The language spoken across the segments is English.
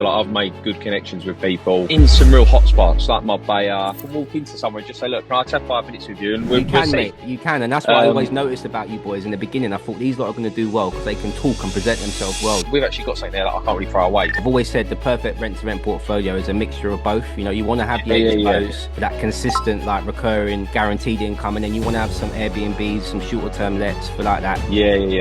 Like, I've made good connections with people in some real hotspots, like Marbella. I can walk into somewhere and just say, look, can I have 5 minutes with you? And You we'll can, see. mate. You can, and that's what I always noticed about you boys in the beginning. I thought these lot are going to do well because they can talk and present themselves well. We've actually got something there that I can't really throw away. I've always said the perfect rent-to-rent portfolio is a mixture of both. You know, you want to have your Yeah, HMOs for that consistent, like recurring, guaranteed income, and then you want to have some Airbnbs, some shorter-term lets for like that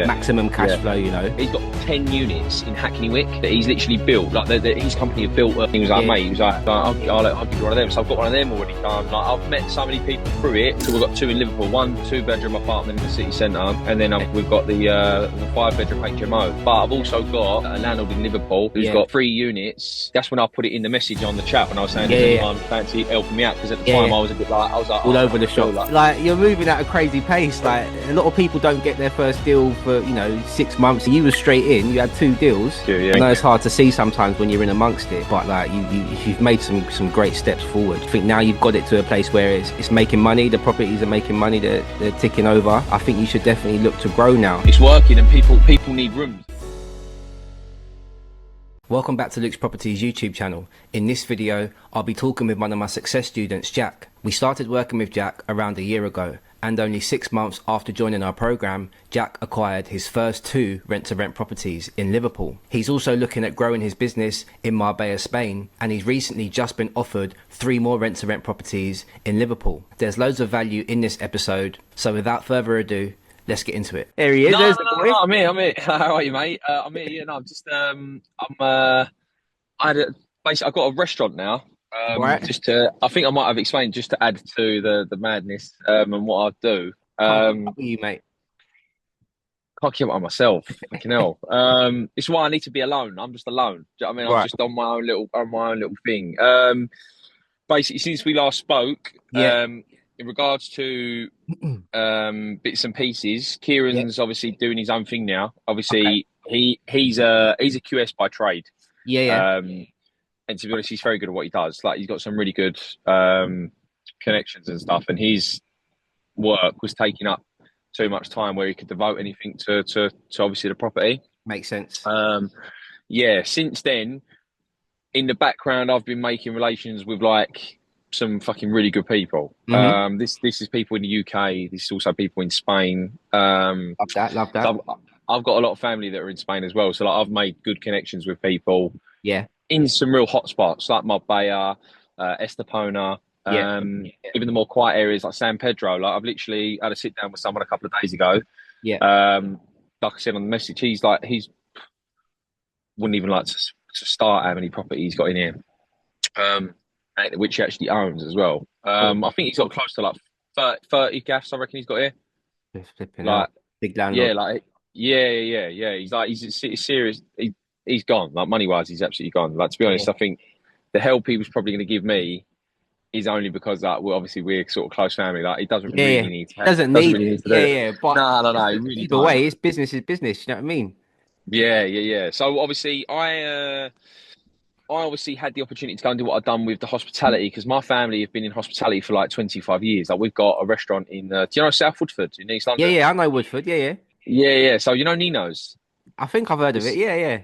maximum cash flow. You know, he's got 10 units in Hackney Wick that he's literally built. Like his company have built. He was like, mate, he was like, I'll give you one of them. So I've got one of them already done. Like, I've met so many people through it. So we've got 2 in Liverpool, 1 2-bedroom apartment in the city centre, and then we've got the 5-bedroom HMO. But I've also got a landlord in Liverpool who's got 3 units. That's when I put it in the message on the chat when I was saying, does anyone fancy helping me out? Because at the time I was a bit like, all over the shop. Like, you're moving at a crazy pace. Like, a lot of people don't get their first deal for 6 months. You were straight in. You had 2 deals. I know it's hard to see sometimes when you're in amongst it, but like you've made some great steps forward. I think now you've got it to a place where it's making money. The properties are making money. They're ticking over. I think you should definitely look to grow now. It's working, and people need rooms. Welcome back to Luke's Properties YouTube channel. In this video, I'll be talking with one of my success students, Jack. We started working with Jack around a year ago, and only 6 months after joining our program, Jack acquired his first 2 rent-to-rent properties in Liverpool. He's also looking at growing his business in Marbella, Spain, and he's recently just been offered 3 more rent-to-rent properties in Liverpool. There's loads of value in this episode, so without further ado, let's get into it. There he is. No, I'm here. How are you, mate? I'm here. Yeah, no, I'm just basically I've got a restaurant now. Right. I think I might have explained just to add to the madness and what I do. You, mate. Can't keep it on myself. Fucking hell. It's why I need to be alone. I'm just alone. Do you know what I mean? I'm just on my own little thing. Basically, since we last spoke, in regards to bits and pieces, Kieran's obviously doing his own thing now. Obviously, he's a QS by trade. And to be honest, he's very good at what he does. Like, he's got some really good connections and stuff, and his work was taking up too much time where he could devote anything to obviously the property. Makes sense. Since then, in the background, I've been making relations with like some fucking really good people. This is people in the UK. This is also people in Spain. Love that. I've got a lot of family that are in Spain as well. So like, I've made good connections with people. Yeah. In some real hotspots like Marbella, Estepona, even the more quiet areas like San Pedro. Like, I've literally had a sit down with someone a couple of days ago. Like I said on the message, he's wouldn't even like to start how many properties he's got in here, which he actually owns as well. I think he's got close to like 30 gaffs. I reckon he's got here. Like, big landlord. He's serious. He's gone. Like, money wise, he's absolutely gone. Like, to be honest, I think the help he was probably going to give me is only because like, we're sort of close family. Like, he doesn't really need to. Doesn't need it. But no. Really either way, it's business is business. You know what I mean? Yeah. So obviously, I obviously had the opportunity to go and do what I've done with the hospitality, because my family have been in hospitality for like 25 years. Like, we've got a restaurant in, do you know South Woodford in East London? Yeah, I know Woodford. Yeah. So you know Nino's? I think I've heard of it.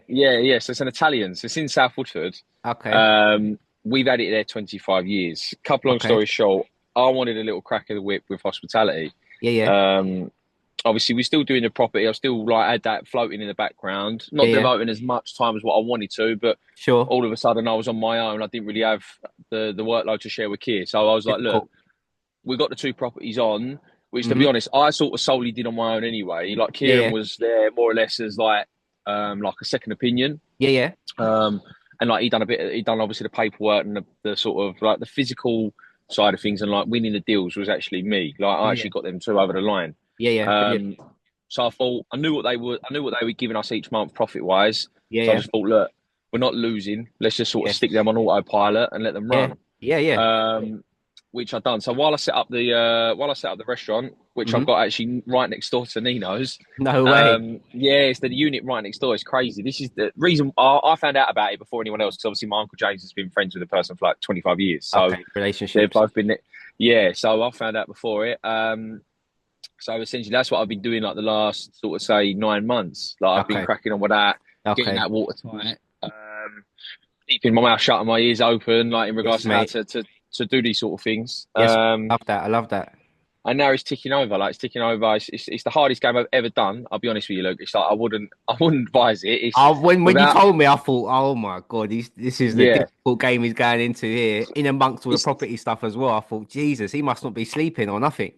Yeah. So it's an Italian. So it's in South Woodford. Okay. We've had it there 25 years. Couple long story short, I wanted a little crack of the whip with hospitality. Obviously, we're still doing the property. I still like had that floating in the background, not devoting as much time as what I wanted to. But all of a sudden, I was on my own. I didn't really have the workload to share with Keir. So I was like, look, we got the 2 properties on, which, to be honest, I sort of solely did on my own anyway. Like, Kieran was there more or less as like a second opinion. And like, he done obviously the paperwork and the sort of like the physical side of things, and like winning the deals was actually me. Like, I actually got them 2 over the line. So I thought, I knew what they were giving us each month profit wise. So I just thought, look, we're not losing. Let's just sort of stick them on autopilot and let them run. Which I've done. So while I set up the restaurant, which I've got actually right next door to Nino's. No way. It's the unit right next door. It's crazy. This is the reason I found out about it before anyone else, because obviously my Uncle James has been friends with the person for like 25 years. So relationship. They've both been so I found out before it. So essentially that's what I've been doing like the last sort of say 9 months. Like, I've been cracking on with that, getting that watertight. keeping my mouth shut and my ears open, like in Yes, regards to how mate. to do these sort of things. Yes, love that. I love that. And now it's ticking over. Like it's ticking over. It's the hardest game I've ever done. I'll be honest with you, Luke. It's like I wouldn't advise it. It's When you without told me, I thought, oh my God, this is the yeah. difficult game he's going into here, in amongst all the It's property stuff as well. I thought, Jesus, he must not be sleeping or nothing.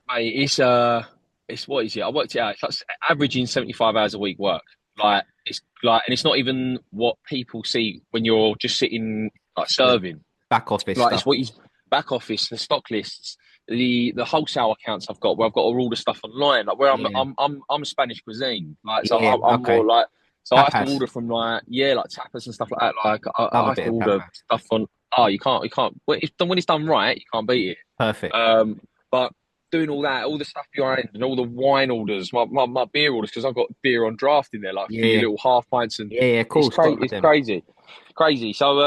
mate. It's what is it? I worked it out. It's like averaging 75 hours a week work. Like it's like, and it's not even what people see when you're just sitting like The serving. back office Like it's stuff. what you back office, the stock lists, the wholesale accounts I've got where I've got all the stuff online. Like where Yeah, I'm Spanish cuisine. Like so yeah, I'm more okay. like so I have to Tapas. order from like like tapas and stuff like that. Like Love I a have bit to of order tapas. stuff on. Oh, you can't. When it's done right, you can't beat it. Perfect. But doing all that, all the stuff behind, and all the wine orders, my beer orders, because I've got beer on draft in there, like Yeah, for your yeah, little half pints, and yeah, yeah. it's Cool. crazy. Got It's them. crazy, crazy. So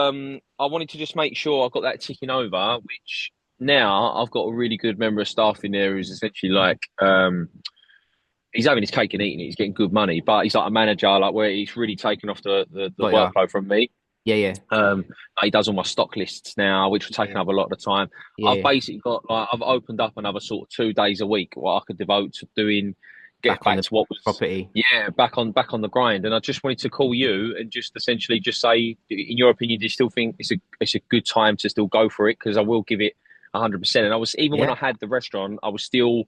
I wanted to just make sure I've got that ticking over, which now I've got a really good member of staff in there who's essentially like he's having his cake and eating it. He's getting good money, but he's like a manager, like where he's really taken off the Got ya. workload from me. Yeah, yeah, Um, he does all my stock lists now, which will take yeah, up a lot of the time. yeah, I've yeah. basically got like I've opened up another sort of 2 days a week what I could devote to doing, get Back on back the to what was property. back on the grind. And I just wanted to call you and just essentially just say, in your opinion, do you still think it's a good time to still go for it? Because I will give it 100%. And I was even when Yeah, I had the restaurant, I was still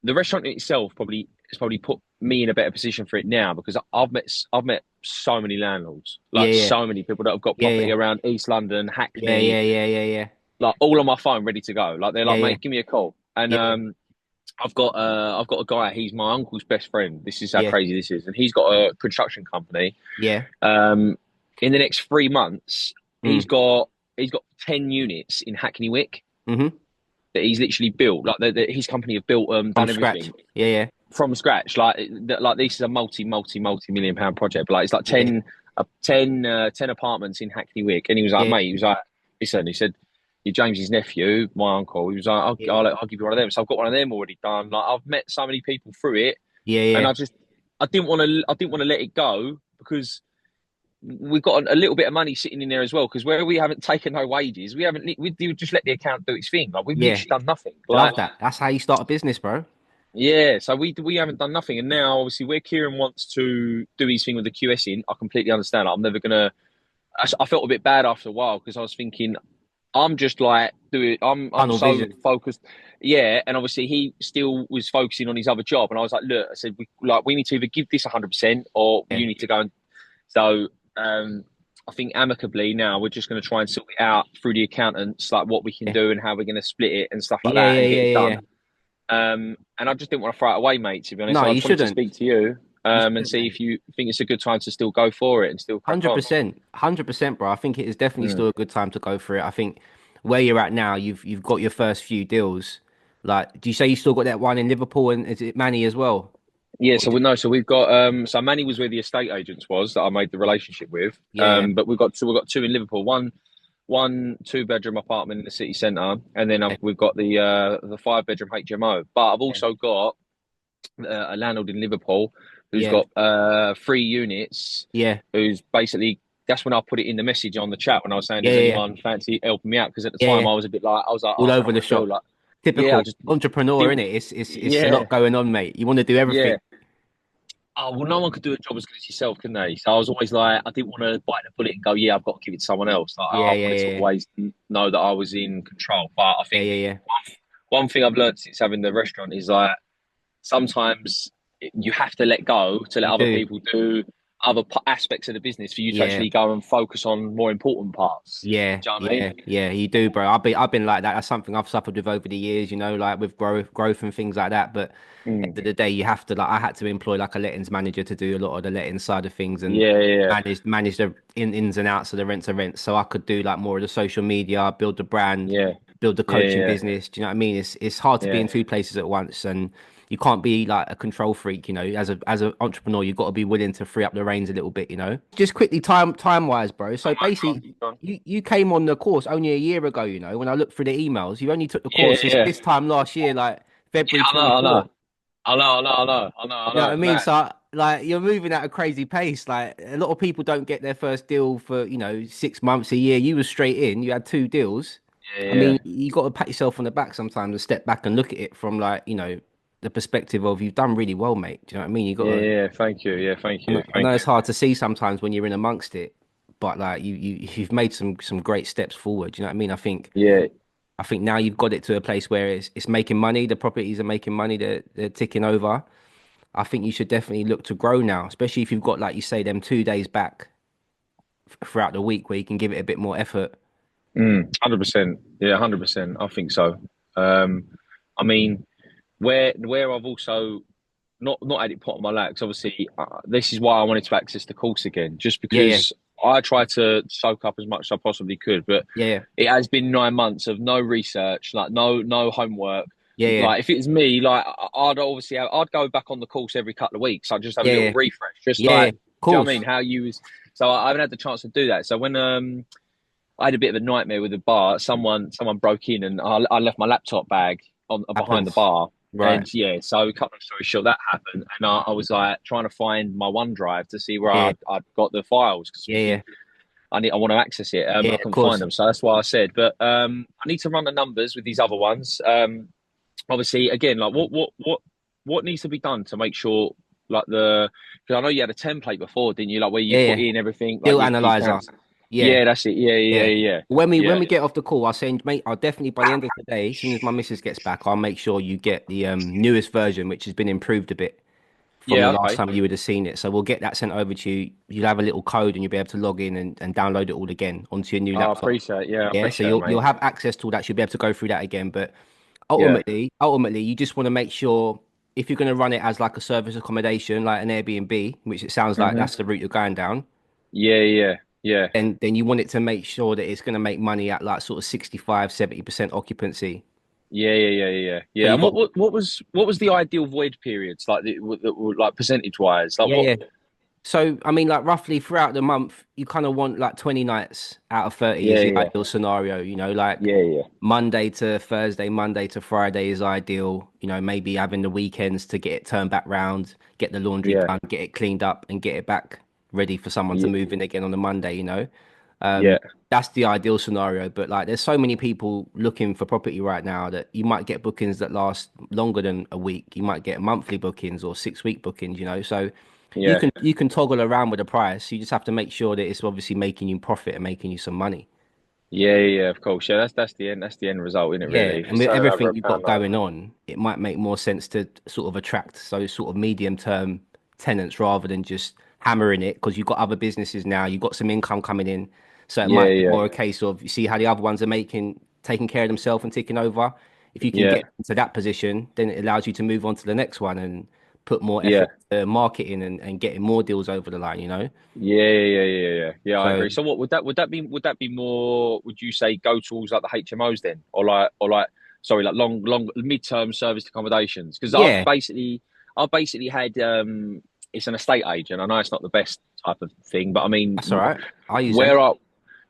the restaurant in itself probably has probably put me in a better position for it now because I've met so many landlords, yeah, like yeah, so many people that have got yeah, property yeah, around East London, yeah, Hackney, yeah, yeah, yeah, yeah, like all on my phone, ready to go. Like they're yeah, like, yeah, mate, give me a call. And yeah, I've got a guy. He's my uncle's best friend. This is how yeah, crazy this is, and he's got a construction company. yeah. Um, in the next 3 months, he's Mm. got he's got 10 units in Hackney Wick Mm-hmm. that he's literally built. Like his company have built, From done scratch. everything Yeah, yeah, from scratch. Like this is a multi-million pound project. But like it's like yeah, 10 apartments in Hackney Wick. And he was like, yeah, mate, he was like, listen, he said, you're James's nephew, my uncle. He was like, yeah, I'll give you one of them. So I've got one of them already done. Like I've met so many people through it, yeah, and yeah, I didn't want to let it go because we've got a little bit of money sitting in there as well. Because where we haven't taken no wages, we just let the account do its thing. Like we've yeah. literally done nothing. Love Like that. That's how you start a business, bro. yeah, so we haven't done nothing, and now obviously where Kieran wants to do his thing with the QSing, I completely understand. I'm never gonna. I felt a bit bad after a while because I was thinking I'm just like doing. I'm Tunnel so vision. focused, yeah. And obviously he still was focusing on his other job, and I was like, look, I said we need to either give this 100% or Yeah, you need to go and so. I think amicably now we're just going to try and sort it out through the accountants, like what we can yeah, do and how we're going to split it and stuff like yeah, that yeah, and get yeah, it yeah, done. yeah. And I just didn't want to throw it away, mate, to be honest. No, And I you just wanted to shouldn't. speak to you You and shouldn't, see if mate. you think it's a good time to still go for it and still crack on. 100%, 100%, bro. I think it is definitely Mm. still a good time to go for it. I think where you're at now, you've got your first few deals. Like, do you say you still got that one in Liverpool and is it Manny as well? Yeah, Or so is it- we know. So we've got so Manny was where the estate agents was that I made the relationship with. Yeah, But we've got two in Liverpool. One 2 bedroom apartment in the city centre, and then yeah, we've got the 5 bedroom HMO. But I've yeah, also got a landlord in Liverpool who's yeah, got 3 units. yeah, Who's basically that's when I put it in the message on the chat when I was saying, yeah, "Does yeah, anyone fancy helping me out?" Because at the yeah, time yeah. I was a bit like, I was like, "Oh, All I don't know over the what to do." shop. Like, yeah, I Typical just entrepreneur, didn't. innit? It's a Yeah, lot going on, mate. You want to do yeah. everything. Oh well, no one could do a job as good as yourself, can they? So I was always like, I didn't want to bite the bullet and go, "Yeah, I've got to give it to someone else." Like, Yeah, I yeah, wanted to yeah, always know that I was in control. But I yeah, think yeah, yeah, one thing I've learned since having the restaurant is like sometimes you have to let go to let you other do. people do other aspects of the business for you to Yeah. actually go and focus on more important parts. Yeah, Do you know what I yeah, mean? yeah, you do, bro. I've been like that. That's something I've suffered with over the years, like with growth and things like that. But Mm. end of the day, you have to I had to employ like a lettings manager to do a lot of the lettings side of things and Yeah, yeah, manage the ins and outs of the rent to rent. So I could do like more of the social media, build the brand, yeah, build the yeah, coaching yeah, business. Do you know what I mean? It's hard to be yeah, in two places at once, and you can't be like a control freak. As an entrepreneur, you've got to be willing to free up the reins a little bit. Just quickly, time wise, bro. So basically, Go on. you came on the course only a year ago. When I looked through the emails, you only took the Yeah, course yeah. this time last year, like Yeah, February I know, I know. 24. I know, I know, I know, I know, I You know what know. I It's mean? mad. like you're moving at a crazy pace. Like a lot of people don't get their first deal for, 6 months, a year. You were straight in, you had two deals. I Yeah, mean, you got to pat yourself on the back sometimes and step back and look at it from like, the perspective of you've done really well, mate. Do you know what I mean? You got yeah, to, yeah. Thank you. Yeah, thank you. I know Thank it's you. hard to see sometimes when you're in amongst it, but like you've made some great steps forward. Do you know what I mean? Yeah, I think now you've got it to a place where it's making money. The properties are making money. They're ticking over. I think you should definitely look to grow now, especially if you've got, like you say, them 2 days back throughout the week where you can give it a bit more effort. 100%. Yeah, 100%. I think so. Um, I mean, where I've also not had it put on my lap, 'cause obviously this is why I wanted to access the course again, just Yeah, yeah, because I tried to soak up as much as I possibly could, but yeah, it has been 9 months of no research, like no homework. yeah, yeah, Like if it was me, like I'd obviously I'd go back on the course every couple of weeks. I'd just have a yeah, little yeah, refresh, just yeah, yeah. like, Of do you know what I course. mean? How you was. So I haven't had the chance to do that. So when I had a bit of a nightmare with the bar. Someone broke in, and I left my laptop bag on behind the Happens. bar. Right. And yeah, so cut long story short, that happened, and I was like trying to find my OneDrive to see where Yeah, I'd got the files, because yeah, yeah, I want to access it. yeah, I of couldn't find course. them, so that's why I said. But I need to run the numbers with these other ones. Obviously, again, like what needs to be done to make sure, like because I know you had a template before, didn't you? Like where you Yeah, put yeah. in everything, like Deal your analyzer. camps. Yeah. Yeah, that's it. Yeah, yeah, Yeah. yeah, When yeah. we get off the call, I'll send, mate, I'll definitely by the end of the day, as soon as my missus gets back, I'll make sure you get the newest version, which has been improved a bit from the Yeah, last okay. time you would have seen it. So we'll get that sent over to you. You'll have a little code and you'll be able to log in and download it all again onto your new I laptop. appreciate. Yeah, I Yeah. So appreciate it, you'll mate. have access to all that. You'll be able to go through that again. But Yeah. ultimately, you just want to make sure if you're going to run it as like a service accommodation, like an Airbnb, which it sounds like Hmm. that's the route you're going down, Yeah, yeah, yeah, then you want it to make sure that it's going to make money at like sort of 65, 70% occupancy. yeah, yeah, yeah, yeah, So yeah. you And got, what was the ideal void periods, like like percentage wise, like yeah, what? yeah. So, I mean, like roughly throughout the month, you kind of want like 20 nights out of 30 is Yeah, the yeah, ideal scenario, like yeah, yeah, Monday to Thursday, Monday to Friday is ideal, maybe having the weekends to get it turned back round, get the laundry yeah, done, get it cleaned up and get it back ready for someone to yeah, move in again on the Monday. Um, yeah, that's the ideal scenario, but like there's so many people looking for property right now that you might get bookings that last longer than a week. You might get monthly bookings or 6 week bookings. So you yeah. can you can toggle around with the price. You just have to make sure that it's obviously making you profit and making you some money. Yeah, yeah, yeah, of course. Yeah, that's the end. That's the end result, isn't it? Yeah, Really, if and it's with turning over everything a you've pound got note. going on, it might make more sense to sort of attract those sort of medium term tenants rather than just hammering it because you've got other businesses now, you've got some income coming in. So it Yeah, might be yeah, more a case of you see how the other ones are taking care of themselves and ticking over. If you can yeah, get into that position, then it allows you to move on to the next one and put more yeah, effort marketing and getting more deals over the line. yeah, yeah, yeah, yeah. Yeah, I So agree. So, what would that be more? Would you say go towards like the HMOs then, or like sorry, like long mid-term serviced accommodations? Because yeah, I've basically had it's an estate agent. I know it's not the best type of thing, but I mean, that's all right. I use them. where I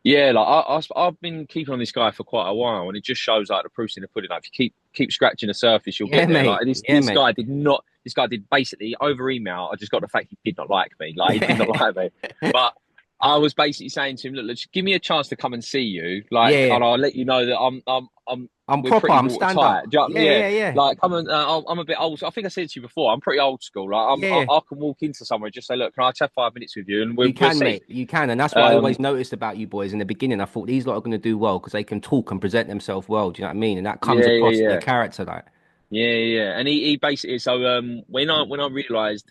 yeah, like I've been keeping on this guy for quite a while, and it just shows like the proof's in the pudding. Like if you keep scratching the surface, you'll Yeah, get there. mate. Like this Yeah, this mate. guy did not. This guy did basically over email. I just got the fact he did not like me. Like he did not like me, but I was basically saying to him, look, just give me a chance to come and see you, like, Yeah, and I'll let you know that I'm I'm we're proper. pretty I'm stand watertight. up. Do you know what I Yeah, mean? Yeah, yeah, yeah. like come and I'm a bit old. I think I said to you before. I'm pretty old school. Like Yeah, I can walk into somewhere and just say, look, can I just have 5 minutes with you, and we'll you we'll can, see. mate. You can. And that's what I Um, always noticed about you boys in the beginning. I thought these lot are going to do well because they can talk and present themselves well. Do you know what I mean? And that comes yeah, yeah, across in their yeah. character, like. Yeah, yeah, yeah. And he basically so when I realised,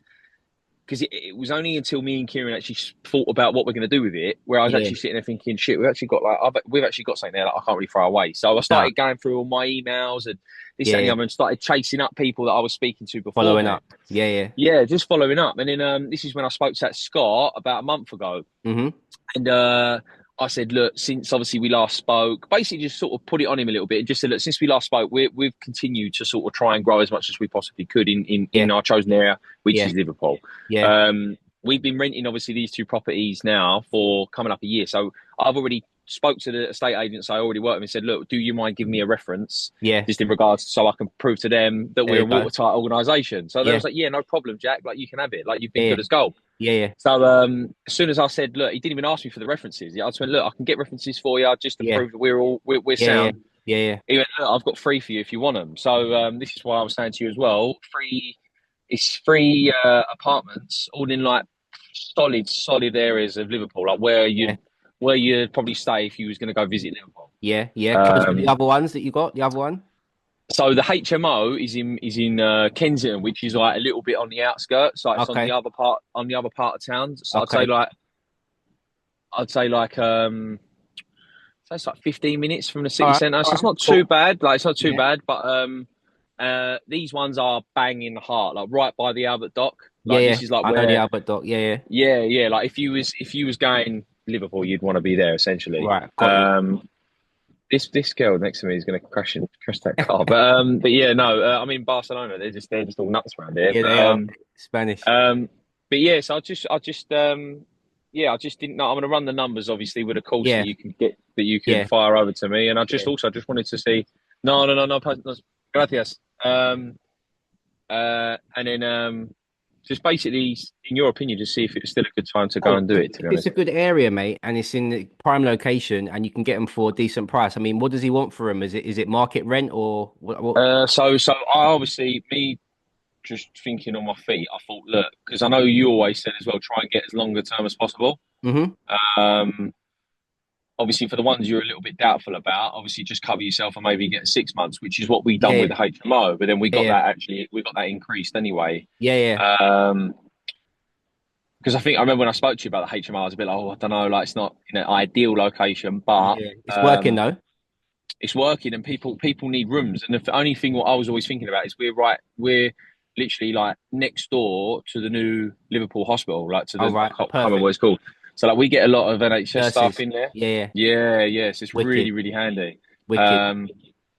because it was only until me and Kieran actually thought about what we're going to do with it, where I was Yeah. actually sitting there thinking, shit, we've actually got something there that I can't really throw away. So I Nah, started going through all my emails and this that, and the yeah. other, and started chasing up people that I was speaking to Following beforehand. up. Yeah, yeah. Yeah, just following up. And then this is when I spoke to that Scott about a month ago, Mm-hmm. and I said, look, since obviously we last spoke, basically just sort of put it on him a little bit and just said, look, since we last spoke, we've continued to sort of try and grow as much as we possibly could in Yeah, our chosen area, which yeah, is Liverpool. yeah. Um, we've been renting obviously these two properties now for coming up a year. So I've already spoke to the estate agents I already work with and said, look, do you mind giving me a reference? Yeah. Just in regards, so I can prove to them that There we're you a go. watertight organisation. So they Yeah. was like, yeah, no problem, Jack. Like, you can have it. Like, you've been Yeah. good as gold. Yeah. So as soon as I said, look, he didn't even ask me for the references. I just went, look, I can get references for you just to Yeah. prove that we're Yeah. sound. Yeah. He went, look, I've got free for you if you want them. So this is why I was saying to you as well, free. It's free apartments, all in like solid areas of Liverpool, like where you'd probably stay if you was going to go visit Liverpool. Yeah. Yeah. Close to the other ones that you got. The other one. So the HMO is in Kensington, which is like a little bit on the outskirts, like it's Okay. on the other part of town. So Okay. I'd say like so it's like 15 minutes from the city All centre. right. So it's not Cool. too bad. Like, it's not too Yeah. bad, but these ones are bang in the heart, like right by the Albert Dock. Yeah. Like, Yeah. this is like I know the where, Albert Dock. Yeah. Yeah. yeah. Like, if you was going Liverpool, you'd want to be there essentially. Right. Got you. This girl next to me is going to crash that car, but yeah, no. I mean, Barcelona, they're just all nuts around here. Yeah, they are Spanish. But yeah, so I just didn't know. I'm going to run the numbers, obviously, with a course Yeah. that you can get, that you can Yeah. fire over to me, and I just Yeah. also just wanted to see. No, gracias. And then just basically, in your opinion, just see if it's still a good time to go and do it. To be If it's honest. a good area, mate, and it's in the prime location, and you can get them for a decent price. I mean, what does he want for them? Is it market rent or what? So I obviously, me just thinking on my feet, I thought, look, because I know you always said as well, try and get as longer term as possible. Mm-hmm. Um, Obviously, for the ones you're a little bit doubtful about, obviously just cover yourself and maybe get 6 months, which is what we done Yeah. with the HMO. But then we got Yeah. that increased anyway. Yeah. Because I think I remember when I spoke to you about the HMO, I was a bit like, oh, I don't know, like, it's not in an ideal location, but Yeah. It's working though. it's working, and people need rooms. And the only thing what I was always thinking about is we're literally like next door to the new Liverpool hospital, like to the, Oh, right. I can't remember what Perfect. it's called. So like we get a lot of NHS staff Nurses. in there. Yeah. Yeah. So it's Wicked. really handy. Wicked.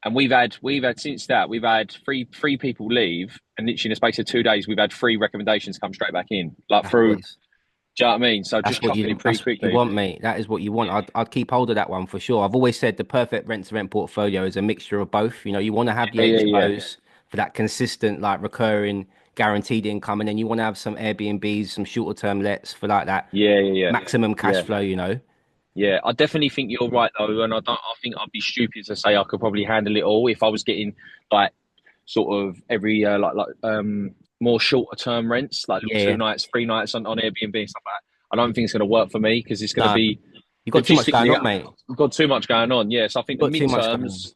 And we've had since that we've had three people leave, and literally in the space of 2 days we've had 3 recommendations come straight back in, like That's through. what Do you know what I mean? So just chucking in pretty that's what you quickly. want, mate. That is what you want. I'd keep hold of that one for sure. I've always said the perfect rent to rent portfolio is a mixture of both. You know, you want to have the Yeah. HMOs for that consistent, like recurring, guaranteed income, and then you want to have some Airbnbs, some shorter term lets for like that Yeah. maximum cash Yeah. flow. You know. Yeah, I definitely think you're right though, and I think I'd be stupid to say I could probably handle it all if I was getting like sort of every more shorter term rents, like Yeah. 2 nights, 3 nights on Airbnb and stuff like that. I don't think it's going to work for me because it's going to No, be you got too much going logistically. on, mate. We've got too much going on. Yeah, so I think the Got too much going on. midterms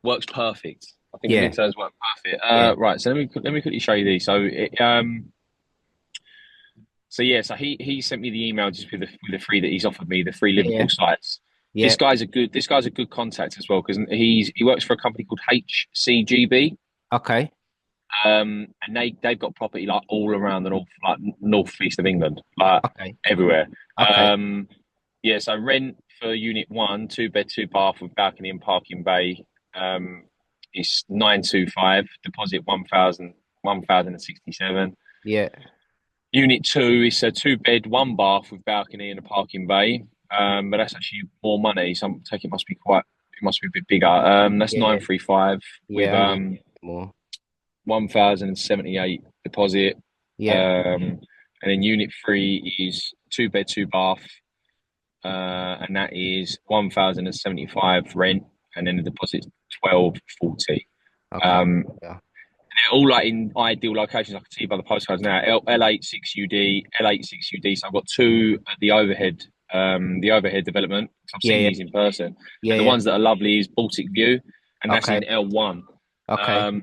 works perfect. I think the Yeah. midterms work perfect. Yeah. Right, so let me quickly show you these. So yeah, so he sent me the email just with the free that he's offered me, the free Liverpool sites. Yeah. This guy's a good contact as well because he works for a company called HCGB. Okay. And they've got property like all around the northeast of England, like everywhere. Okay. Yeah, so rent for unit 1, 2 bed, 2 bath with balcony and parking bay, is 925. Deposit 1,067. Yeah. Unit 2 is a 2 bed, 1 bath with balcony and a parking bay. But that's actually more money. So I'm taking it must be a bit bigger. That's 935 with more. 1,078 deposit. Yeah. And then unit 3 is 2 bed, 2 bath. And that is 1,075 rent, and then the deposit's 1,240. Okay. They're all like in ideal locations. I can see by the postcodes now. L86UD, L86UD. So I've got 2 at the overhead development. I've seen these in person. Yeah. The ones that are lovely is Baltic View, and that's in L1. Okay.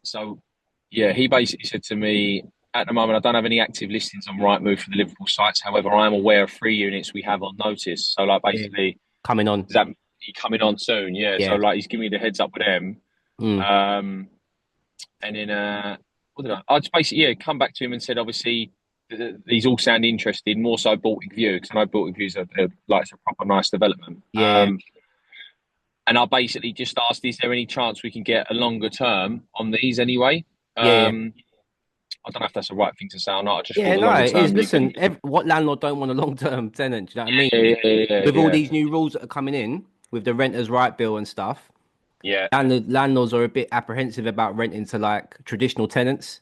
So yeah, he basically said to me, at the moment, I don't have any active listings on Rightmove for the Liverpool sites. However, I am aware of 3 units we have on notice. So like basically coming on. Is that coming on soon? Yeah. So like he's giving me the heads up with them. And then what did I just basically come back to him and said obviously these all sound interesting, more so Baltic View, because I know Baltic View is it's a proper nice development. And I basically just asked, is there any chance we can get a longer term on these anyway? I don't know if that's the right thing to say or not. I just thought Yeah, the no, longer it is. term you Listen, can. what landlord don't want a long-term tenant? Do you know what I Yeah, mean? yeah, yeah, With all yeah, these new rules that are coming in with the renters' right bill and stuff, yeah, and the landlords are a bit apprehensive about renting to like traditional tenants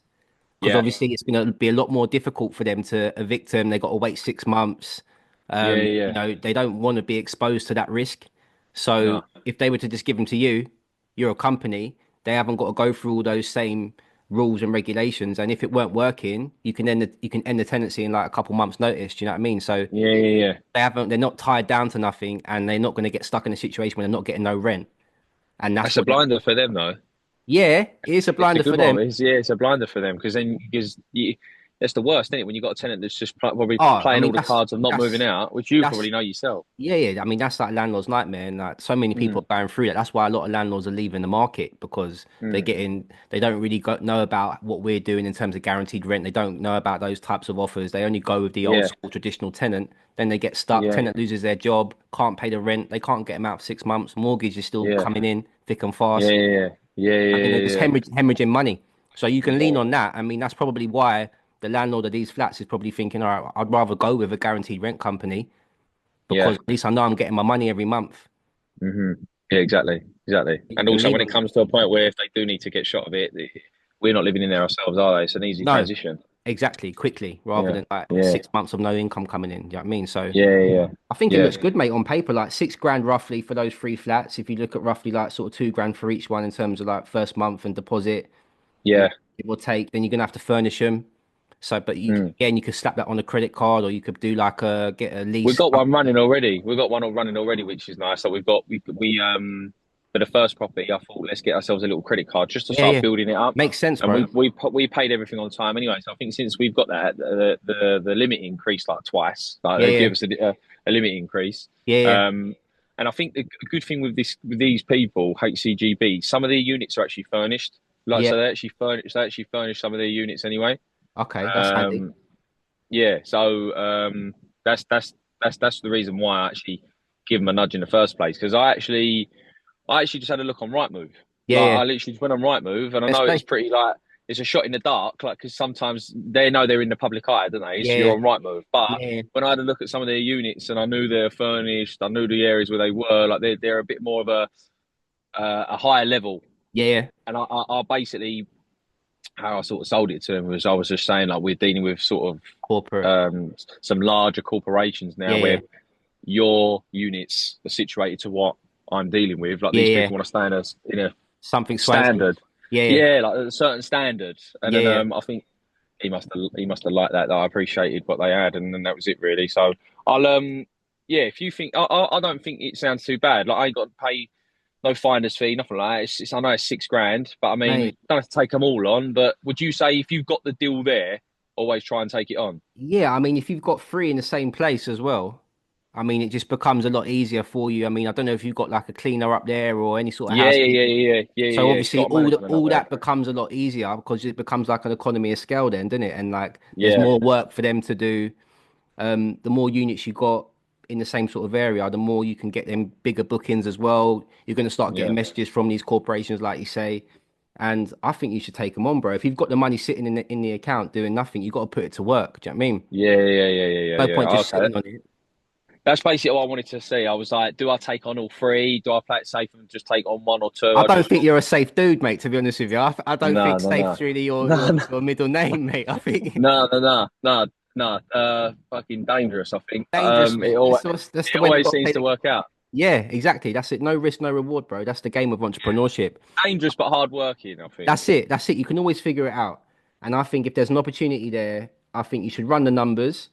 because yeah, obviously it's going to be a lot more difficult for them to evict them. They got to wait 6 months. yeah, You yeah. know, they don't want to be exposed to that risk. So No, if they were to just give them to you, you're a company, they haven't got to go through all those same rules and regulations. And if it weren't working, you can end the tenancy in like a couple months' notice. Do you know what I mean? So yeah, yeah, yeah. they're not tied down to nothing, and they're not going to get stuck in a situation where they're not getting no rent. And that's That's a what they, blinder for them, though. yeah, it is a It's a blinder good for one. them. It's a blinder for them because that's the worst, isn't it? When you've got a tenant that's just probably Oh, I playing all mean the cards of not moving that's out, which you that's probably know yourself. yeah, yeah. I mean, that's like landlord's nightmare, and like so many people Mm, are going through that. That's why a lot of landlords are leaving the market because mm. they don't really know about what we're doing in terms of guaranteed rent. They don't know about those types of offers. They only go with the old Yeah, school traditional tenant. Then they get stuck. yeah, Tenant loses their job, can't pay the rent. They can't get them out for 6 months. Mortgage is still yeah, coming in thick and yeah, fast. yeah, yeah, And then yeah, there's yeah, hemorrhaging money. So you can lean yeah. on that. I mean, that's probably why the landlord of these flats is probably thinking, all right, I'd rather go with a guaranteed rent company Yeah. because at least I know I'm getting my money every month. Hmm. Yeah, exactly, exactly. You And can also, lean when it on. comes to a point where if they do need to get shot of it, we're not living in there ourselves, are they? It's an easy No, transition. exactly, quickly, rather Yeah, than like yeah, 6 months of no income coming in. You know what I mean? So yeah, yeah, I think it yeah, looks good, mate, on paper. Like 6 grand roughly for those three flats. If you look at roughly like sort of 2 grand for each one in terms of like first month and deposit, yeah. it will take. Then you're gonna have to furnish them. So, but you Mm. again, you could slap that on a credit card, or you could do like a get a We've lease. got one running already. We've got one all running already, which is nice. So we for the first property, I thought let's get ourselves a little credit card just to Yeah, start yeah, building it up. makes sense, And bro. we paid everything on time anyway. So I think since we've got that, the limit increased like twice. Like Yeah, they yeah, give us a limit increase. yeah, yeah, Um, and I think the good thing with with these people, HCGB, some of their units are actually furnished. Like yeah. so they actually furnish some of their units anyway. Okay, that's handy. Um, yeah, so that's that's the reason why I actually give them a nudge in the first place because I actually just had a look on Rightmove. Yeah, Like yeah. I literally just went on Rightmove, and I Let's know it's play. pretty like it's a shot in the dark, like because sometimes they know they're in the public eye, don't they? So you're Yeah, on Rightmove, but yeah, when I had a look at some of their units and I knew they're furnished, I knew the areas where they were, like they're a bit more of a higher level, yeah, yeah. and I basically how I sort of sold it to them was I was just saying like we're dealing with sort of Corporate. some larger corporations Yeah, now yeah, where your units are situated to what I'm dealing with. Like yeah, these yeah. people want to stay in a Something Swansea. standard, Yeah, yeah, yeah, like a certain standard. And yeah, then yeah. I think he must have liked that. That I appreciated what they had, and then that was it really. So I'll yeah, if you think I don't think it sounds too bad. Like I ain't got to pay no finder's fee, nothing like that. I know it's 6 grand, but I mean, Mate. don't have to take them all on. But would you say if you've got the deal there, always try and take it on? Yeah, I mean, if you've got three in the same place as well, I mean, it just becomes a lot easier for you. I mean, I don't know if you've got like a cleaner up there or any sort of Yeah, yeah, yeah, housekeeping. yeah, yeah, yeah, So yeah. It's obviously, got management up all there. that becomes a lot easier because it becomes like an economy of scale, then, doesn't it? And like, there's Yeah, more work for them to do. The more units you got in the same sort of area, the more you can get them bigger bookings as well. You're going to start yeah, getting messages from these corporations, like you say. And I think you should take them on, bro. If you've got the money sitting in the account doing nothing, you got to put it to work. Do you know what I mean? yeah, yeah, yeah, yeah, No yeah, point yeah. just Okay, sitting on it. that's basically what I wanted to see. I was like, do I take on all three? Do I play it safe and just take on one or two? I I don't just think you're a safe dude, mate. To be honest with you, I don't no, think no, no, safe's really no, no, your middle name, mate. I think no, no, no, no, no. Fucking dangerous. I think. dangerous. That's the It way we always got to seems play to the. work out. Yeah, exactly. That's it. No risk, no reward, bro. That's the game of entrepreneurship. Dangerous but hard working. I think. That's it. That's it. You can always figure it out. And I think if there's an opportunity there, I think you should run the numbers.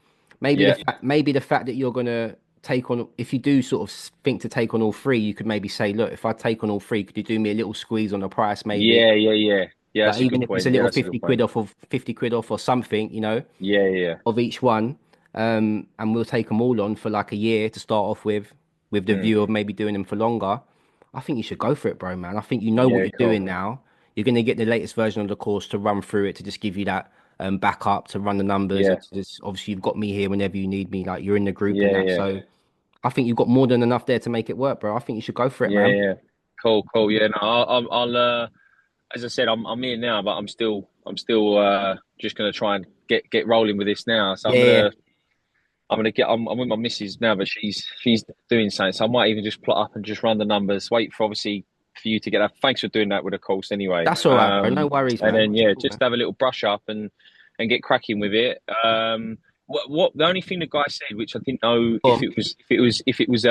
Yeah, Maybe the fact that you're gonna take on, if you do sort of think to take on all three, you could maybe say, look, if I take on all three, could you do me a little squeeze on the price, maybe? yeah, yeah, yeah, yeah. Like That's a even good if it's a point. Yeah, little that's a 50 good quid point. off of 50 quid off or something, Yeah, yeah, of each one. And we'll take them all on for like a year to start off with the mm, view of maybe doing them for longer. I think you should go for it, bro, man. I think you know what yeah. you're Cool. doing now. You're going to get the latest version of the course to run through it to just give you that backup to run the numbers Yeah, and to just obviously you've got me here whenever you need me. Like you're in the group and yeah, that. yeah, So I think you've got more than enough there to make it work, bro. I think you should go for it, yeah, man. yeah. Cool, cool. Yeah, no, as I said, I'm here now, but I'm still just gonna try and get rolling with this now. So Yeah, I'm with my missus now, but she's doing something. So I might even just plot up and just run the numbers. Wait for obviously for you to get that. Thanks for doing that with the course anyway. that's all right, bro. No worries, And man. then yeah, just have a little brush up and get cracking with it. What the only thing the guy said, which I didn't know Go on, if it was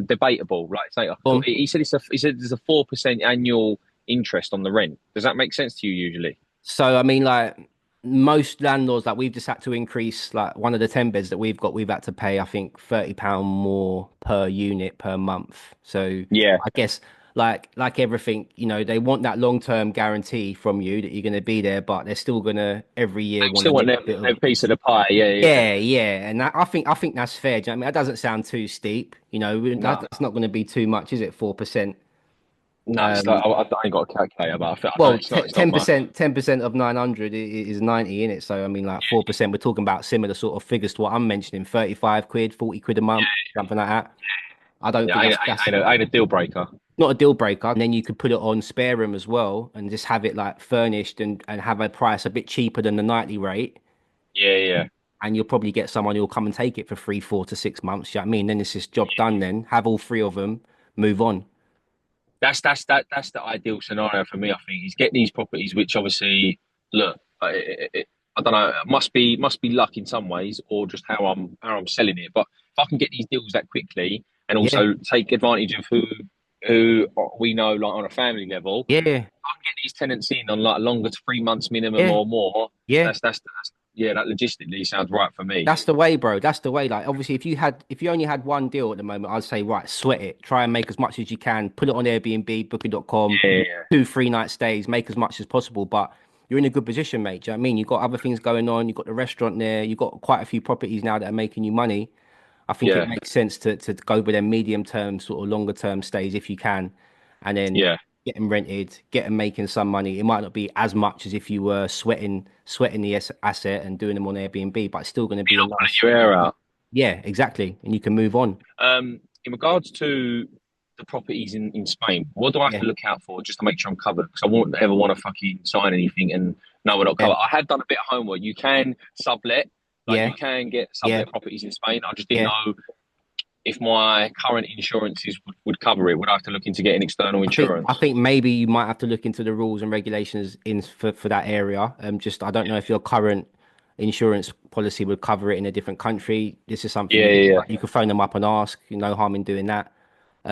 debatable, like it's like I go thought on. he said there's a 4% annual interest on the rent. Does that make sense to you usually? So I mean, like most landlords, like we've just had to increase like one of the 10 beds that we've got, we've had to pay, I think, £30 more per unit per month. So Yeah, I guess like everything, they want that long-term guarantee from you that you're gonna be there, but they're still gonna every year want a still want little bit their of. piece of the pie. Yeah, yeah. Yeah, and I think that's fair. Do you know what I mean? That doesn't sound too steep. No, That's not going to be too much, is it? 4%. no, it's like, Um, I ain't got a calculator, but I know well, it's not. It's not ten much. percent, 10% of 900 is 90 in it. So I mean, like 4%. We're talking about similar sort of figures to what I'm mentioning: 35 quid, 40 quid a month, something like that. I don't Yeah, think that's ain't a deal breaker. not a deal breaker. And then you could put it on spare room as well, and just have it like furnished and have a price a bit cheaper than the nightly rate. Yeah, yeah. And you'll probably get someone who'll come and take it for 3, 4 to 6 months. You know what I mean? Then it's this job done. Then have all three of them, move on. That's the ideal scenario for me. I think is get these properties, which obviously look, I don't know, it must be luck in some ways, or just how I'm selling it. But if I can get these deals that quickly, and Yeah, also take advantage of who we know, like on a family level, yeah, I can get these tenants in on like longer, 3 months minimum yeah, or more. yeah. That's yeah, that logistically sounds right for me. That's the way, bro. That's the way. Like, obviously, if you only had one deal at the moment, I'd say, right, sweat it. Try and make as much as you can. Put it on Airbnb, Booking.com, Yeah, 2, 3 night stays, make as much as possible. But you're in a good position, mate. Do you know what I mean? You've got other things going on. You've got the restaurant there. You've got quite a few properties now that are making you money. I think it yeah, makes sense to go with them medium term, sort of longer term stays if you can, and then yeah. get them rented, get them making some money. It might not be as much as if you were sweating the asset and doing them on Airbnb, but it's still going to be You're a not pulling nice. your hair out. Yeah, exactly. And you can move on. In regards to the properties in Spain, what do I have Yeah, to look out for just to make sure I'm covered? Because I won't ever want to fucking sign anything and no, we're not yeah, covered. I have done a bit of homework. You can sublet, like yeah, you can get yeah, sublet properties in Spain. I just didn't yeah. know if my current insurances would cover it. Would I have to look into getting external I insurance? think maybe you might have to look into the rules and regulations in for that area. Just I don't know if your current insurance policy would cover it in a different country. This is something Yeah, yeah, you could phone them up and ask. No harm in doing that.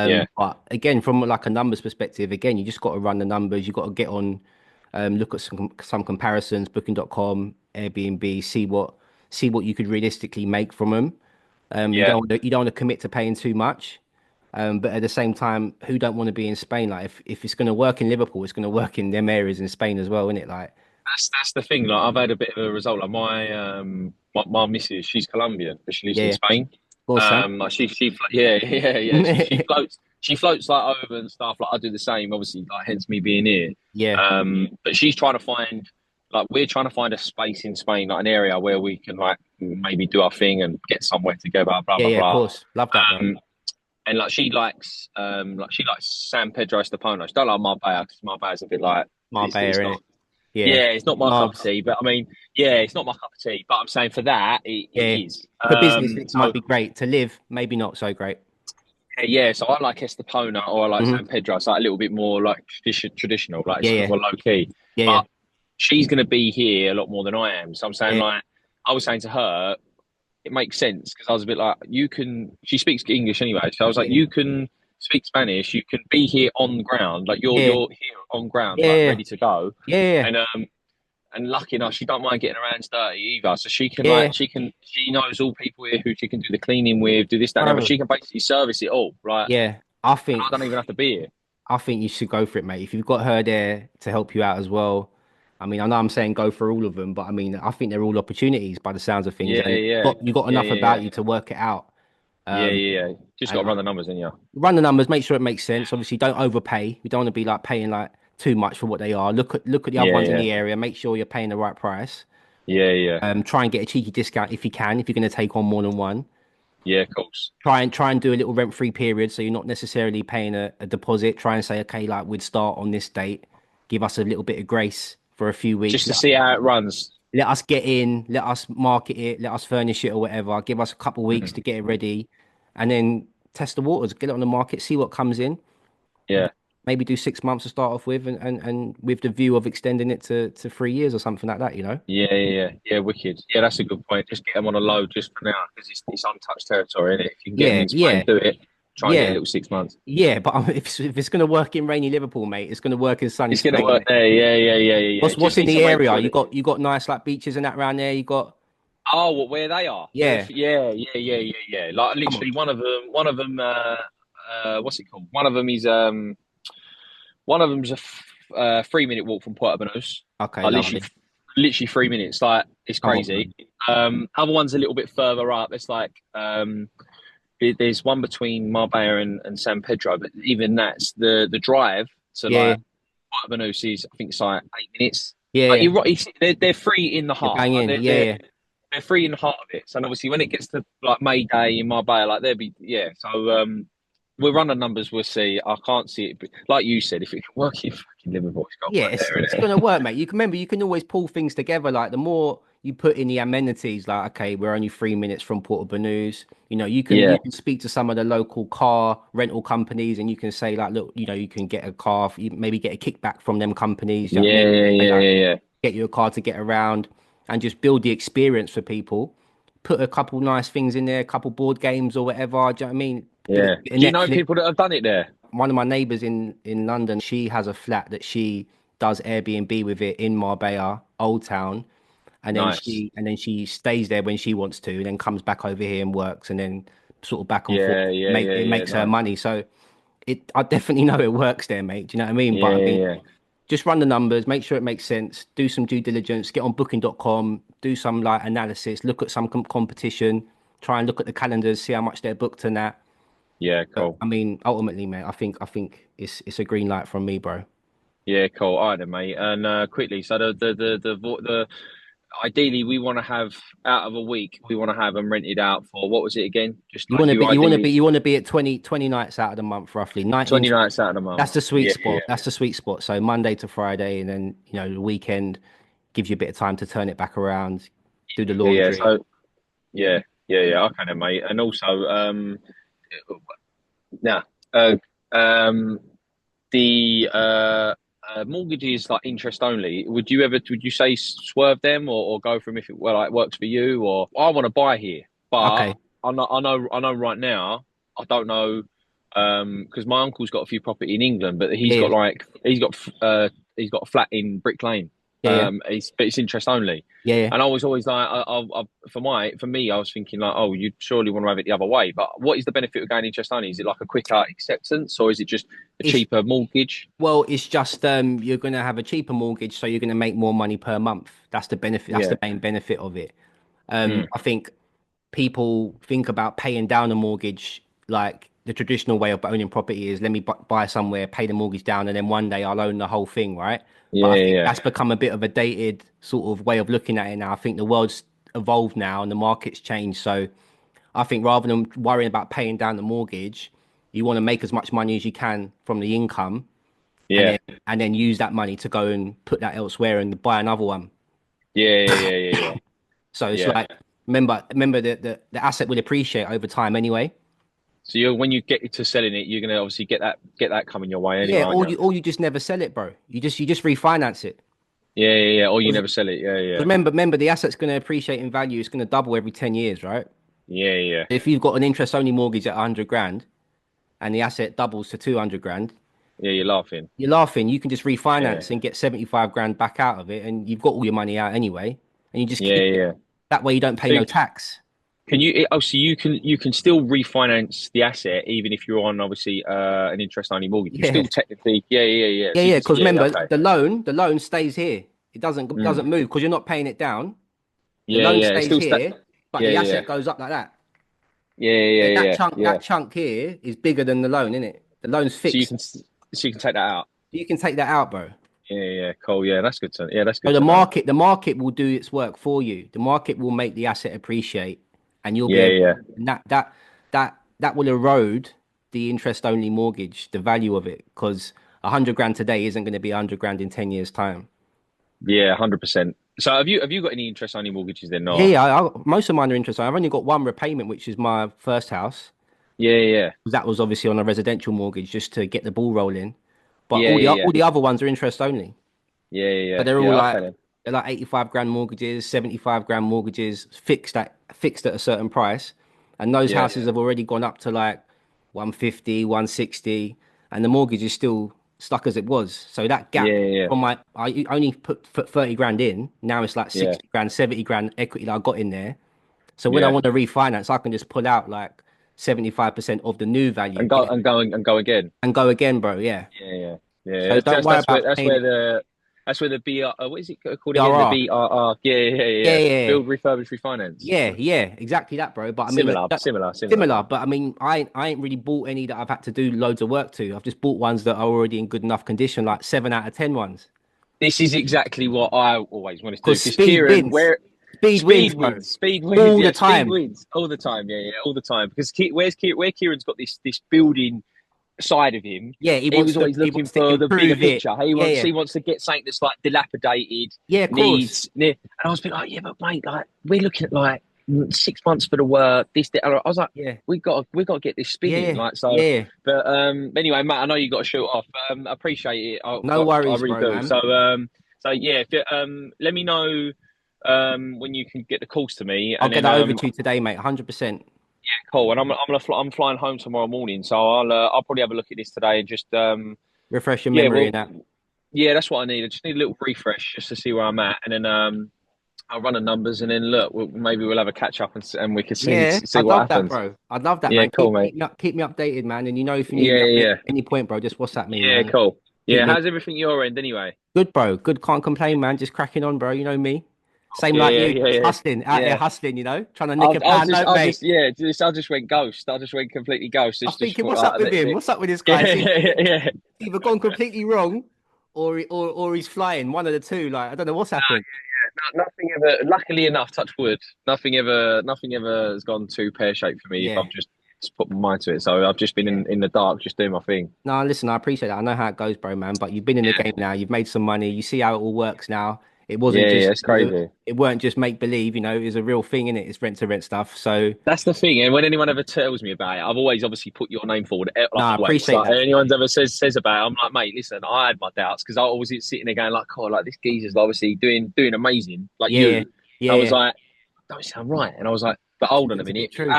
yeah, But again, from like a numbers perspective, again, you just got to run the numbers. You got to get on, look at some comparisons, Booking.com, Airbnb, see what you could realistically make from them. yeah. You don't want to commit to paying too much. But at the same time, who don't want to be in Spain? Like if it's going to work in Liverpool, it's going to work in them areas in Spain as well, isn't it? Like, That's the thing. Like I've had a bit of a result. Like my missus, she's Colombian, but she lives in yeah, Spain. go on, son. Like yeah, yeah, yeah. She floats like over and stuff. Like I do the same, obviously, like hence me being here. Yeah, But she's trying to find, like, we're trying to find a space in Spain, like an area where we can like maybe do our thing and get somewhere together. Blah yeah, blah yeah. Of blah. course, love that, bro. And like she likes San Pedro Estepona. She don't like Marbella because Marbella's a bit like Marbella, it's innit? not. Yeah, Yeah, it's not my cup of Marbs. tea. But I mean, yeah, it's not my cup of tea. But I'm saying for that, it Yeah, is. for business, it might So be great to live. Maybe not so great. yeah, so I like Estepona or I like Hmm. San Pedro. It's like a little bit more like traditional, like it's Yeah, a bit yeah, more low key. yeah, yeah, But she's going to be here a lot more than I am. So I'm saying yeah, like I was saying to her, it makes sense because I was a bit like you can. She speaks English anyway, so I was like yeah, you can speak Spanish. You can be here on the ground, like yeah, you're here on ground, like yeah, ready to go. yeah, And lucky enough, she don't mind getting her hands dirty either. So she can yeah, she knows all people here who she can do the cleaning with, do this, that, and the other. bro. She can basically service it all, right? Yeah, And I don't even have to be here. I think you should go for it, mate. If you've got her there to help you out as well. I mean, I know I'm saying go for all of them, but I mean, I think they're all opportunities by the sounds of things, Yeah, and yeah, you got yeah, enough yeah, yeah, about you to work it out. yeah, Um, yeah, yeah. Just got and to run the numbers in, yeah. run the numbers, make sure it makes sense. Obviously, don't overpay. You don't want to be like paying like too much for what they are. Look at the other Yeah, ones in yeah, the area. Make sure you're paying the right price. yeah, yeah, Try and get a cheeky discount if you can, if you're going to take on more than one. yeah. Of course. Try and do a little rent-free period, so you're not necessarily paying a deposit. Try and say, okay, like we'd start on this date. give us a little bit of grace for a few weeks. Just to see how it runs. Let us get in, let us market it, let us furnish it or whatever. Give us a couple of weeks Mm. to get it ready, and then test the waters, get it on the market, see what comes in. Yeah. Maybe do 6 months to start off with, and with the view of extending it to 3 years or something like that, you know? Yeah, wicked. Yeah, that's a good point. Just get them on a low just for now because it's untouched territory, isn't it? If you can get them Yeah, in Spain, yeah, do it. Try and get a yeah, little 6 months. yeah. But if it's gonna work in rainy Liverpool, mate, it's gonna work in sunny It's gonna Spain, work mate. there. Yeah. What's Just in need to the make area? sure that. You got nice like beaches and that around there. You got Oh, well, where they are? yeah. Yeah. Like Come on. literally, one of them. What's it called? One of them's a 3 minute walk from Puerto Banús. Okay, Like lovely. literally 3 minutes. Like it's Come on, crazy. man. Other one's a little bit further up. It's like there's one between Marbella and San Pedro, but even that's the drive to Yeah, like Puerto Banús is I think it's like 8 minutes. Like yeah. you're right, they're free in the You're heart. Like banging. they're free in the heart of it. So and obviously when it gets to like May Day in Marbella, like they'll be So we'll run the numbers. We'll see. I can't see it, but like you said, if it can work in fucking Liverpool, it's got to Yeah, work there, it's isn't gonna it? work, mate. You can remember you can always pull things together. Like the more you put in the amenities, like okay, we're only 3 minutes from Port Banús. You know, Yeah, you can speak to some of the local car rental companies, and you can say like, look, you know, you can get a car, you maybe get a kickback from them companies. You know what I mean? Say, like, yeah. get you a car to get around, and just build the experience for people. Put a couple nice things in there, a couple board games or whatever. Do you know what I mean? Yeah. Bit of Do you know Netflix. people that have done it there? One of my neighbors in London, she has a flat that she does Airbnb with it in Marbella, Old Town, Nice. and then she stays there when she wants to, and then comes back over here and works, and then sort of back and forth. It makes her Nice. money, so I definitely know it works there, mate. Do you know what I mean? But I mean, Yeah. just run the numbers, make sure it makes sense, do some due diligence, get on Booking.com, do some like analysis, look at some competition, try and look at the calendars, see how much they're booked and that. Yeah, But cool. I mean, ultimately, mate, I think it's a green light from me, bro. Yeah, cool. All right, then, mate. And quickly, so the ideally we want to have out of a week, we want to have them rented out for what was it again? Just like you ideally You want to be at 20 nights out of the month, roughly 19. 20 nights out of the month. That's the sweet Yeah. spot. That's the sweet spot. So Monday to Friday, and then you know the weekend gives you a bit of time to turn it back around, do the Yeah. laundry. So yeah. Okay, then, mate. And also, now, um, the mortgages like interest only. Would you say swerve them or go from if it well like works for you or I want to buy here, but Okay. I know right now I don't know because my uncle's got a few property in England, but Yeah, yeah, he's got a flat in Brick Lane. yeah, yeah, But it's interest only. yeah, yeah. And I was always like, for me, I was thinking like, oh, you'd surely want to have it the other way. But what is the benefit of going interest only? Is it like a quicker acceptance, or is it just a It's cheaper mortgage? Well, it's just you're gonna have a cheaper mortgage, so you're gonna make more money per month. That's the benefit. That's Yeah. the main benefit of it. Mm. I think people think about paying down a mortgage like the traditional way of owning property is let me buy somewhere, pay the mortgage down, and then one day I'll own the whole thing, right? But I think Yeah. that's become a bit of a dated sort of way of looking at it now. I think the world's evolved now and the market's changed. So I think rather than worrying about paying down the mortgage, you want to make as much money as you can from the income and Yeah. then use that money to go and put that elsewhere and buy another one. Yeah. So it's Yeah. like remember that the asset will appreciate over time anyway. So when you get to selling it, you're gonna obviously get that coming your way anyway, Yeah, aren't you? or you just never sell it, bro. You just refinance it. Yeah. Or you Because never sell it. Yeah. remember the asset's going to appreciate in value. It's going to double every 10 years, right? Yeah. If you've got an interest only mortgage at 100 grand and the asset doubles to 200 grand, Yeah. You're laughing. you're laughing. You can just refinance Yeah. and get 75 grand back out of it, and you've got all your money out anyway, and you just Yeah. keep it. Yeah. That way you don't pay So no tax. can you? Oh, so you can still refinance the asset even if you're on obviously an interest only mortgage. You Yeah. still technically, yeah. So you Yeah. can, Because remember, okay. the loan stays here. It Mm. doesn't move because you're not paying it down. The Yeah. loan It's stays still here, but the yeah. asset goes up like that. Yeah. That chunk here is bigger than the loan, isn't it? The loan's So you fixed. can take that out. You can take that out, bro. Cool. Yeah, that's good to that's So good to know. the market will do its work for you. The market will make the asset appreciate, and you'll be Yeah, able, yeah, and that will erode the interest only mortgage, the value of it, because 100 grand today isn't going to be 100 grand in 10 years' time. Yeah, 100%. So have you got any interest only mortgages then? Yeah, Or yeah. Most of mine are interest. I've only got one repayment, which is my first house. yeah. That was obviously on a residential mortgage just to get the ball rolling. But Yeah, yeah, all the other ones are interest only. But they're all Okay then. they're like 85 grand mortgages, 75 grand mortgages, fixed at a certain price. And those Yeah, houses have already gone up to like 150, 160, and the mortgage is still stuck as it was. So that gap yeah, from I only put 30 grand in. Now it's like yeah, 60 grand, 70 grand equity that I got in there. So when I yeah. want to refinance, I can just pull out like 75% of the new value, get it, And go again. and go again, bro. Yeah. Yeah. So don't worry about paying That's where the BR what is it called again? The BRR. BRR. Yeah, Yeah. yeah, Build, refurbish, refinance. yeah, exactly that, bro. But I mean, Similar. similar. But I mean, I ain't really bought any that I've had to do loads of work to. I've just bought ones that are already in good enough condition, like 7 out of 10 ones. This is exactly what I always wanted to do. Because Because speed Kieran, wins. Speed wins, bro. All the speed time. wins all the time. All the time. Because where Kieran's got this building side of him, Yeah, he was always he looking wants to for the bigger improve it. picture. Yeah, yeah, He wants to get something that's like dilapidated, yeah. Of course. and I was like, yeah, but mate, like we're looking at like 6 months for the work. And I was like, Yeah, we got to get this spinning, yeah, like so. yeah. But anyway, Matt, I know you got to shoot off. I appreciate it. No I worries, really bro, do. man. So yeah, let me know when you can get the calls to me, I'll and get then that over to you today, mate. 100%. cool. And I'm flying home tomorrow morning, so I'll probably have a look at this today and just Refresh your yeah, memory well, and that. yeah, that's what I need. I just need a little refresh just to see where I'm at, and then I'll run the numbers, and then look, maybe we'll have a catch up and we can Yeah, see I'd what love that, happens. bro. I'd love that, Yeah, man. cool, mate. Keep me updated, man. And you know, if you need me update Yeah. at any point, bro, just WhatsApp me, Yeah, man. cool. Keep Yeah, me how's everything your end anyway? good, bro. Good, can't complain, man. Just cracking on, bro. You know me. Same like you, just hustling out here, Yeah. hustling. You know, trying to nick a pound note, mate. I just went ghost. I just went completely ghost. I was Just thinking, what's up with him? What's up with this guy? yeah. Either gone completely wrong, or he's flying. One of the two. Like I don't know what's happened. Nothing ever. Luckily enough, touch wood. Nothing ever has gone too pear shaped for me. If Yeah. I've just put my mind to it. So I've just been in the dark, just doing my thing. No, listen, I appreciate that. I know how it goes, bro, man. But you've been in the game now. You've made some money. You see how it all works now. It wasn't Yeah, just it's crazy. it weren't just make believe. You know, it was a real thing in it. It's rent to rent stuff. So That's the thing. And when anyone ever tells me about it, I've always obviously put your name forward. Like, no, I always. appreciate Like, that. anyone's ever says about it, I'm like, mate, listen, I had my doubts because I was sitting there going like, oh, like this geezer's obviously doing amazing, like Yeah, you. I was yeah. like, don't sound right, and I was like, but hold on a It's a minute, bit true.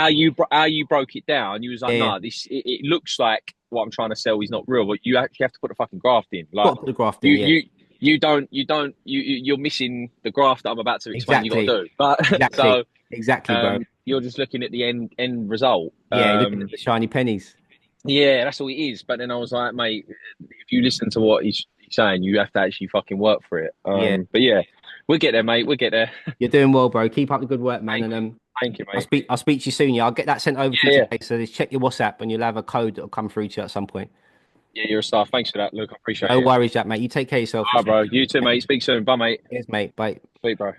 how you broke it down? You was like, Yeah, no, it looks like what I'm trying to sell is not real, but you actually have to put the fucking graft in. got Like to put the graft in. you Yeah, you're missing the graft that I'm about to explain. You got exactly, to do, but exactly, so. exactly, bro. You're just looking at the end result. Yeah, looking at the shiny pennies. Yeah, that's all it is. But then I was like, mate, if you listen to what he's saying, you have to actually fucking work for it. Yeah, But yeah, we'll get there, mate. We'll get there. you're doing well, bro. Keep up the good work, man. And Thank you, mate. I'll speak to you soon. Yeah, I'll get that sent over to you Yeah. today. So just check your WhatsApp, and you'll have a code that'll come through to you at some point. Yeah, you're a star. Thanks for that, Luke. I appreciate No it. worries, Jack, mate. You take care of yourself. All right, bro. You too, mate. Speak soon. Bye, mate. Cheers, mate. Bye. Sweet, bro.